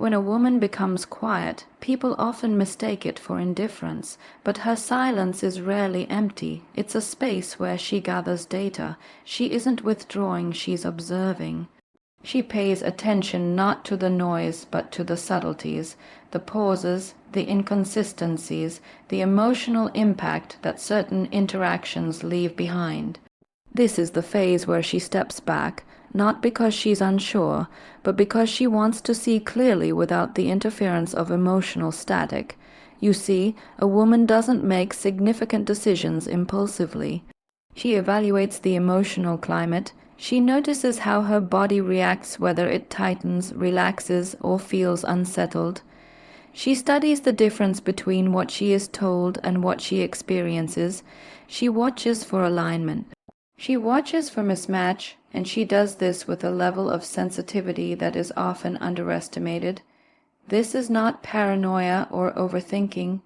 When a woman becomes quiet, people often mistake it for indifference, but her silence is rarely empty. It's a space where she gathers data. She isn't withdrawing, she's observing. She pays attention not to the noise but to the subtleties, the pauses, the inconsistencies, the emotional impact that certain interactions leave behind. This is the phase where she steps back, not because she's unsure, but because she wants to see clearly without the interference of emotional static. You see, a woman doesn't make significant decisions impulsively. She evaluates the emotional climate. She notices how her body reacts, whether it tightens, relaxes, or feels unsettled. She studies the difference between what she is told and what she experiences. She watches for alignment. She watches for mismatch, and she does this with a level of sensitivity that is often underestimated. This is not paranoia or overthinking.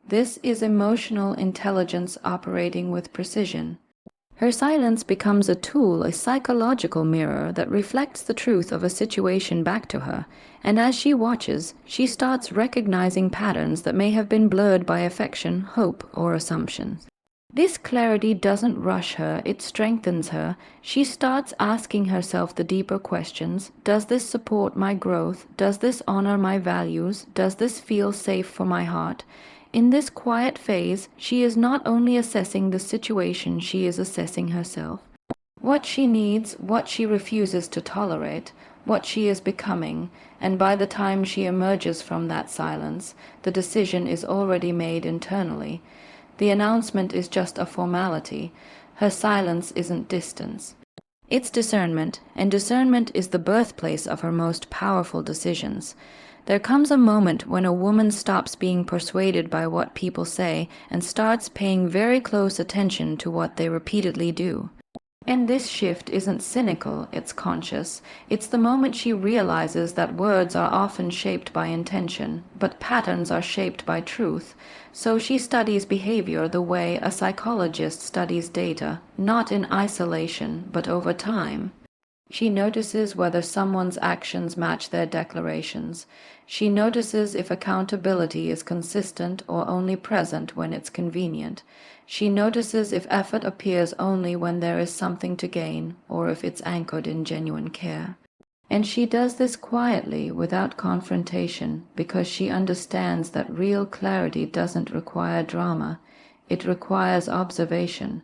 This is emotional intelligence operating with precision. Her silence becomes a tool, a psychological mirror that reflects the truth of a situation back to her, and as she watches, she starts recognizing patterns that may have been blurred by affection, hope, or assumptions. This clarity doesn't rush her, it strengthens her. She starts asking herself the deeper questions. Does this support my growth? Does this honor my values? Does this feel safe for my heart? In this quiet phase, she is not only assessing the situation, she is assessing herself. What she needs, what she refuses to tolerate, what she is becoming, and by the time she emerges from that silence, the decision is already made internally. The announcement is just a formality. Her silence isn't distance. It's discernment, and discernment is the birthplace of her most powerful decisions. There comes a moment when a woman stops being persuaded by what people say and starts paying very close attention to what they repeatedly do. And this shift isn't cynical, it's conscious. It's the moment she realizes that words are often shaped by intention, but patterns are shaped by truth. So she studies behavior the way a psychologist studies data, not in isolation, but over time. She notices whether someone's actions match their declarations. She notices if accountability is consistent or only present when it's convenient. She notices if effort appears only when there is something to gain, or if it's anchored in genuine care. And she does this quietly, without confrontation, because she understands that real clarity doesn't require drama. It requires observation.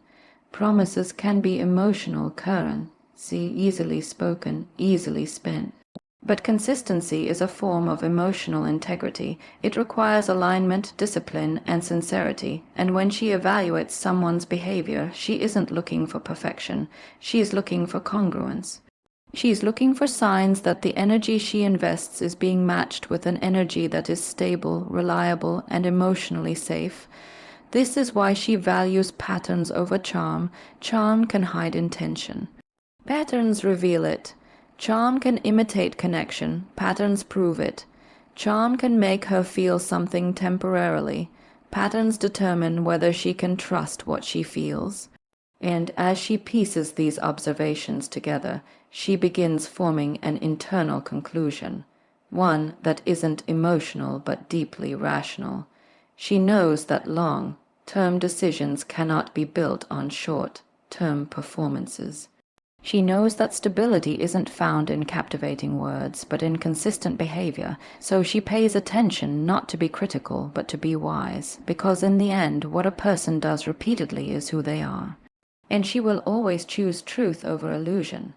Promises can be emotional, Karen. See, easily spoken, easily spent. But consistency is a form of emotional integrity. It requires alignment, discipline, and sincerity. And when she evaluates someone's behavior, she isn't looking for perfection. She is looking for congruence. She is looking for signs that the energy she invests is being matched with an energy that is stable, reliable, and emotionally safe. This is why she values patterns over charm. Charm can hide intention. Patterns reveal it. Charm can imitate connection. Patterns prove it. Charm can make her feel something temporarily. Patterns determine whether she can trust what she feels. And as she pieces these observations together, she begins forming an internal conclusion, one that isn't emotional but deeply rational. She knows that long-term decisions cannot be built on short-term performances. She knows that stability isn't found in captivating words, but in consistent behavior, so she pays attention not to be critical, but to be wise, because in the end, what a person does repeatedly is who they are. And she will always choose truth over illusion.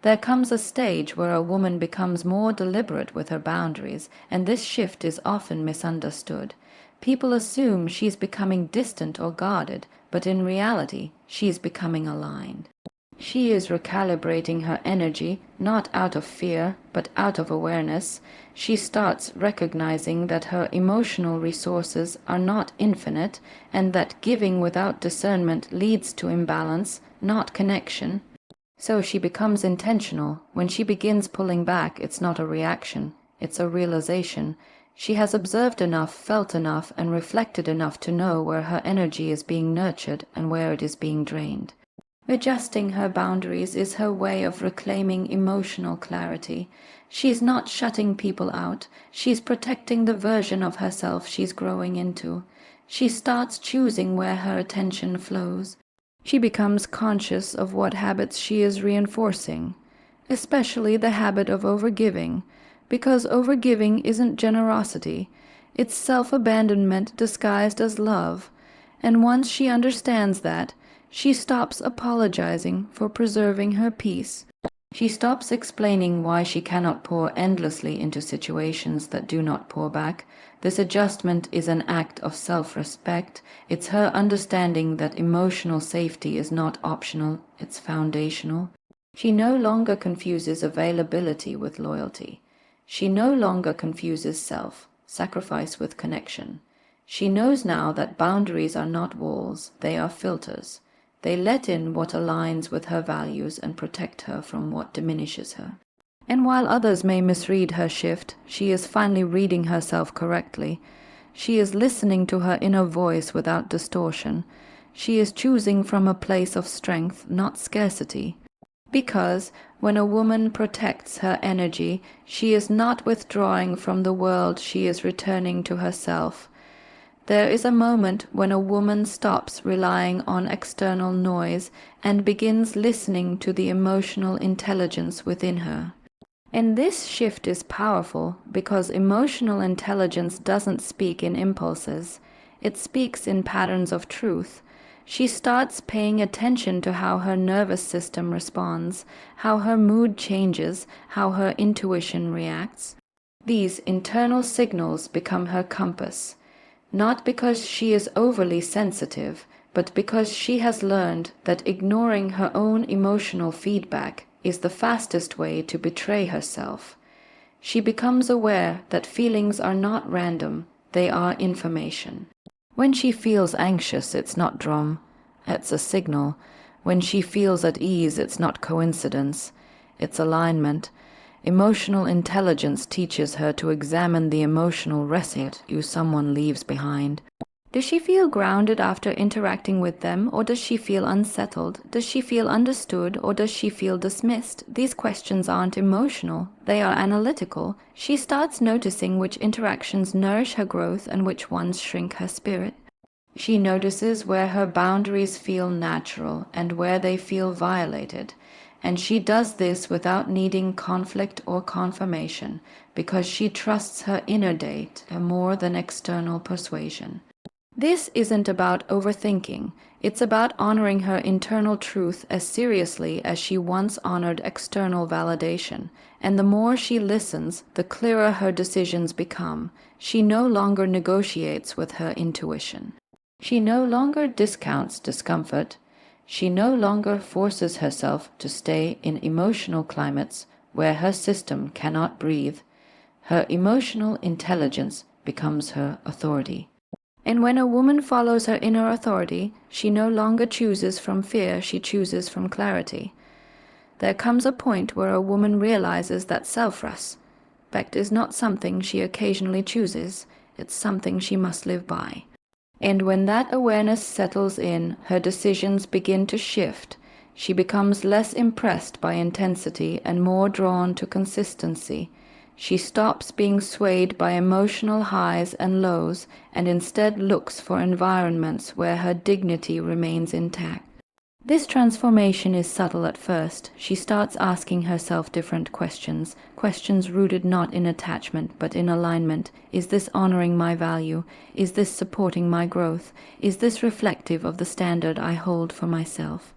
There comes a stage where a woman becomes more deliberate with her boundaries, and this shift is often misunderstood. People assume she's becoming distant or guarded, but in reality, she's becoming aligned. She is recalibrating her energy, not out of fear, but out of awareness. She starts recognizing that her emotional resources are not infinite, and that giving without discernment leads to imbalance, not connection. So she becomes intentional. When she begins pulling back, it's not a reaction, it's a realization. She has observed enough, felt enough, and reflected enough to know where her energy is being nurtured and where it is being drained. Adjusting her boundaries is her way of reclaiming emotional clarity. She's not shutting people out, she's protecting the version of herself she's growing into. She starts choosing where her attention flows. She becomes conscious of what habits she is reinforcing, especially the habit of overgiving, because overgiving isn't generosity, it's self-abandonment disguised as love. And once she understands that, she stops apologizing for preserving her peace. She stops explaining why she cannot pour endlessly into situations that do not pour back. This adjustment is an act of self-respect. It's her understanding that emotional safety is not optional, it's foundational. She no longer confuses availability with loyalty. She no longer confuses sacrifice with connection. She knows now that boundaries are not walls, they are filters. They let in what aligns with her values and protect her from what diminishes her. And while others may misread her shift, she is finally reading herself correctly. She is listening to her inner voice without distortion. She is choosing from a place of strength, not scarcity. Because when a woman protects her energy, she is not withdrawing from the world, she is returning to herself. There is a moment when a woman stops relying on external noise and begins listening to the emotional intelligence within her. And this shift is powerful because emotional intelligence doesn't speak in impulses. It speaks in patterns of truth. She starts paying attention to how her nervous system responds, how her mood changes, how her intuition reacts. These internal signals become her compass. Not because she is overly sensitive, but because she has learned that ignoring her own emotional feedback is the fastest way to betray herself. She becomes aware that feelings are not random, they are information. When she feels anxious, it's not drum, it's a signal. When she feels at ease, it's not coincidence, it's alignment. Emotional intelligence teaches her to examine the emotional residue someone leaves behind. Does she feel grounded after interacting with them, or does she feel unsettled? Does she feel understood, or does she feel dismissed? These questions aren't emotional, they are analytical. She starts noticing which interactions nourish her growth and which ones shrink her spirit. She notices where her boundaries feel natural and where they feel violated. And she does this without needing conflict or confirmation, because she trusts her inner data more than external persuasion. This isn't about overthinking, it's about honoring her internal truth as seriously as she once honored external validation. And the more she listens, the clearer her decisions become. She no longer negotiates with her intuition. She no longer discounts discomfort. She no longer forces herself to stay in emotional climates where her system cannot breathe. Her emotional intelligence becomes her authority. And when a woman follows her inner authority, she no longer chooses from fear, she chooses from clarity. There comes a point where a woman realizes that self-respect is not something she occasionally chooses, it's something she must live by. And when that awareness settles in, her decisions begin to shift. She becomes less impressed by intensity and more drawn to consistency. She stops being swayed by emotional highs and lows and instead looks for environments where her dignity remains intact. This transformation is subtle at first. She starts asking herself different questions, questions rooted not in attachment but in alignment. Is this honoring my value? Is this supporting my growth? Is this reflective of the standard I hold for myself?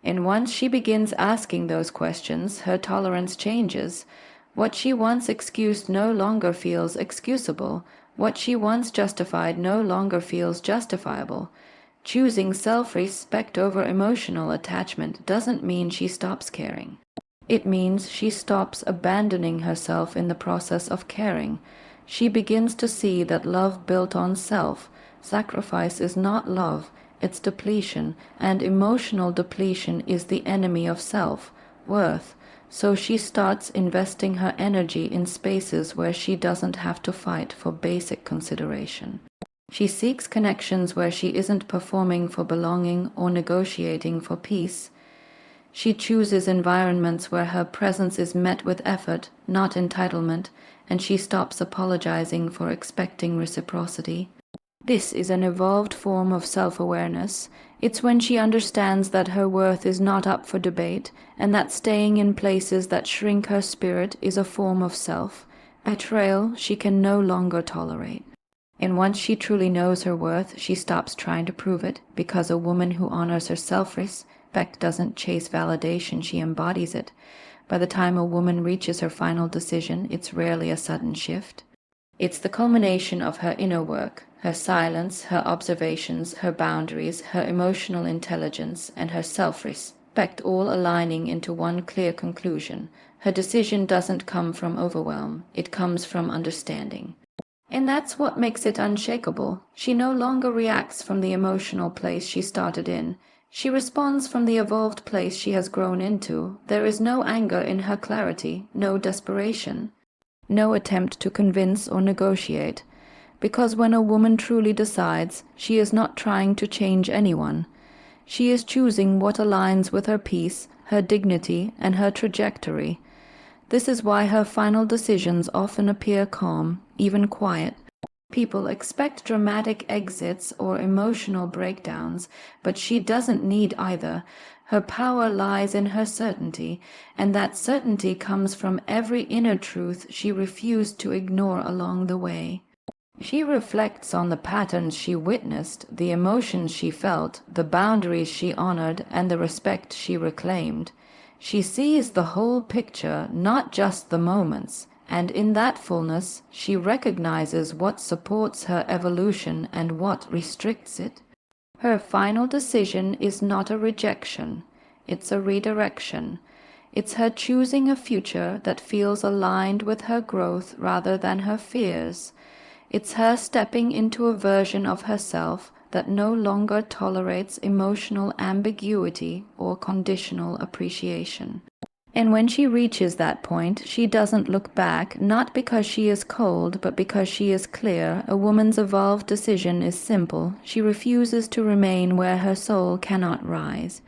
And once she begins asking those questions, her tolerance changes. What she once excused no longer feels excusable. What she once justified no longer feels justifiable. Choosing self-respect over emotional attachment doesn't mean she stops caring. It means she stops abandoning herself in the process of caring. She begins to see that love built on self-sacrifice is not love, it's depletion, and emotional depletion is the enemy of self-worth. So she starts investing her energy in spaces where she doesn't have to fight for basic consideration. She seeks connections where she isn't performing for belonging or negotiating for peace. She chooses environments where her presence is met with effort, not entitlement, and she stops apologizing for expecting reciprocity. This is an evolved form of self-awareness. It's when she understands that her worth is not up for debate, and that staying in places that shrink her spirit is a form of betrayal she can no longer tolerate. And once she truly knows her worth, she stops trying to prove it, because a woman who honors her self-respect doesn't chase validation, she embodies it. By the time a woman reaches her final decision, it's rarely a sudden shift. It's the culmination of her inner work, her silence, her observations, her boundaries, her emotional intelligence, and her self-respect all aligning into one clear conclusion. Her decision doesn't come from overwhelm, it comes from understanding. And that's what makes it unshakable. She no longer reacts from the emotional place she started in. She responds from the evolved place she has grown into. There is no anger in her clarity, no desperation, no attempt to convince or negotiate. Because when a woman truly decides, she is not trying to change anyone. She is choosing what aligns with her peace, her dignity, and her trajectory. This is why her final decisions often appear calm, even quiet. People expect dramatic exits or emotional breakdowns, but she doesn't need either. Her power lies in her certainty, and that certainty comes from every inner truth she refused to ignore along the way. She reflects on the patterns she witnessed, the emotions she felt, the boundaries she honored, and the respect she reclaimed. She sees the whole picture, not just the moments, and in that fullness she recognizes what supports her evolution and what restricts it. Her final decision is not a rejection, it's a redirection. It's her choosing a future that feels aligned with her growth rather than her fears. It's her stepping into a version of herself that no longer tolerates emotional ambiguity or conditional appreciation. And when she reaches that point, she doesn't look back, not because she is cold, but because she is clear. A woman's evolved decision is simple. She refuses to remain where her soul cannot rise.